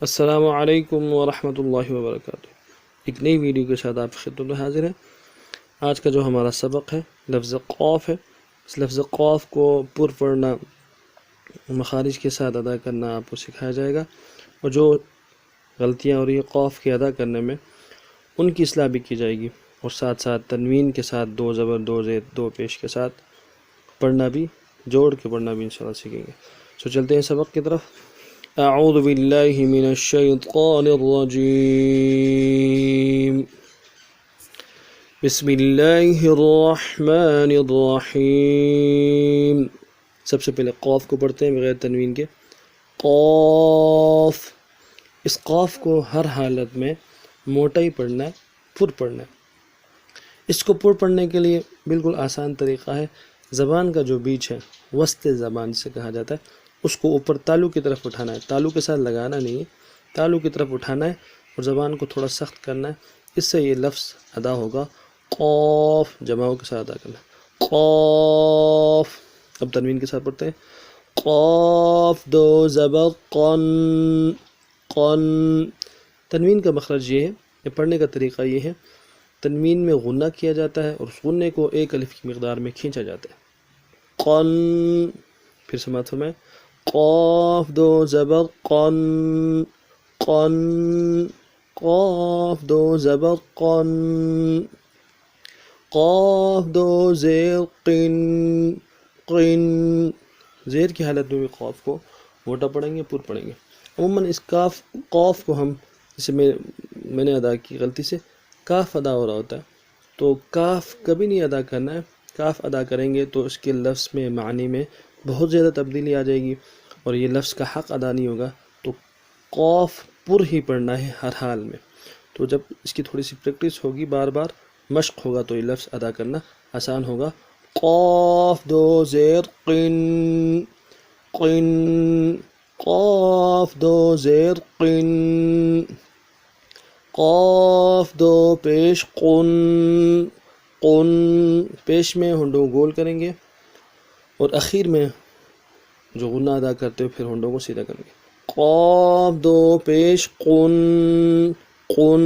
السلام علیکم ورحمۃ اللہ وبرکاتہ۔ ایک نئی ویڈیو کے ساتھ آپ کی خدمت میں حاضر ہیں۔ آج کا جو ہمارا سبق ہے لفظ قوف ہے۔ اس لفظ قوف کو پر پڑھنا، مخارج کے ساتھ ادا کرنا آپ کو سکھایا جائے گا، اور جو غلطیاں ہو رہی ہیں قوف کے ادا کرنے میں ان کی اصلاح بھی کی جائے گی، اور ساتھ ساتھ تنوین کے ساتھ دو زبر دو زیر دو پیش کے ساتھ پڑھنا بھی، جوڑ کے پڑھنا بھی انشاءاللہ سیکھیں گے۔ سو چلتے ہیں سبق کی طرف۔ اعوذ باللہ من الشیطان الرجیم، بسم اللہ الرحمن الرحیم۔ سب سے پہلے قوف کو پڑھتے ہیں بغیر تنوین کے، قوف۔ اس قوف کو ہر حالت میں موٹا ہی پڑھنا ہے، پر پڑھنا ہے۔ اس کو پر پڑھنے کے لیے بالکل آسان طریقہ ہے۔ زبان کا جو بیچ ہے، وسط زبان سے کہا جاتا ہے، اس کو اوپر تالو کی طرف اٹھانا ہے، تالو کے ساتھ لگانا نہیں ہے، تالو کی طرف اٹھانا ہے اور زبان کو تھوڑا سخت کرنا ہے۔ اس سے یہ لفظ ادا ہوگا قوف، جماؤں کے ساتھ ادا کرنا ہے، قوف۔ اب تنوین کے ساتھ پڑھتے ہیں، قوف دو زبر قن، قن۔ تنوین کا مخرج یہ ہے، یہ پڑھنے کا طریقہ یہ ہے، تنوین میں غنہ کیا جاتا ہے اور اس غنے کو ایک الف کی مقدار میں کھینچا جاتا ہے، قن۔ پھر سماعت فرمائیں، قاف دو زبر قن، قن، قاف دو زبر قن، قاف دو زیر قن، قن۔ زیر کی حالت میں بھی قاف کو موٹا پڑھیں گے، پر پڑھیں گے۔ عموماً اس قاف کو ہم، جسے میں نے ادا کی غلطی سے کاف ادا ہو رہا ہوتا ہے، تو کاف کبھی نہیں ادا کرنا ہے۔ کاف ادا کریں گے تو اس کے لفظ میں، معنی میں بہت زیادہ تبدیلی آ جائے گی اور یہ لفظ کا حق ادا نہیں ہوگا۔ تو قوف پر ہی پڑھنا ہے ہر حال میں۔ تو جب اس کی تھوڑی سی پریکٹس ہوگی، بار بار مشق ہوگا، تو یہ لفظ ادا کرنا آسان ہوگا۔ قاف دو زیر قن، قن، قاف دو زیر قن، قاف دو پیش قن، قن۔ پیش میں ہونڈوں کو گول کریں گے اور اخیر میں جو غنہ ادا کرتے ہوئے پھر ہونڈوں کو سیدھا کریں گے، قاف دو پیش قن، قن۔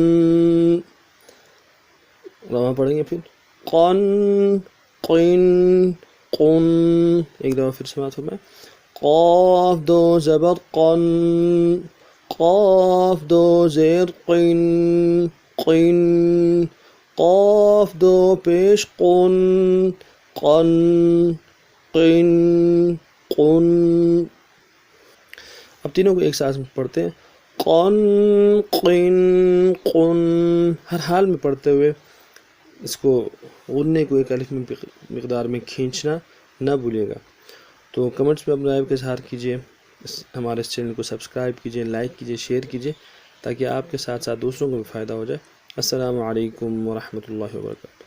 وہاں پڑھیں گے پھر قن، قن، قن۔ ایک دفعہ پھر سماعت فرمائیں، قاف دو زبر قن، قاف دو زیر قن، قن، قاف دو پیش قن، قن، قن، قن۔ اب تینوں کو ایک ساتھ پڑھتے ہیں، قن، قن، قن۔ ہر حال میں پڑھتے ہوئے اس کو، غنے کو ایک الف میں مقدار میں کھینچنا نہ بھولیے گا۔ تو کمنٹس میں اپنا رائے کا اظہار کیجیے، ہمارے اس چینل کو سبسکرائب کیجیے، لائک کیجیے، شیئر کیجیے، تاکہ آپ کے ساتھ ساتھ دوسروں کو بھی فائدہ ہو جائے۔ السلام علیکم ورحمۃ اللہ وبرکاتہ۔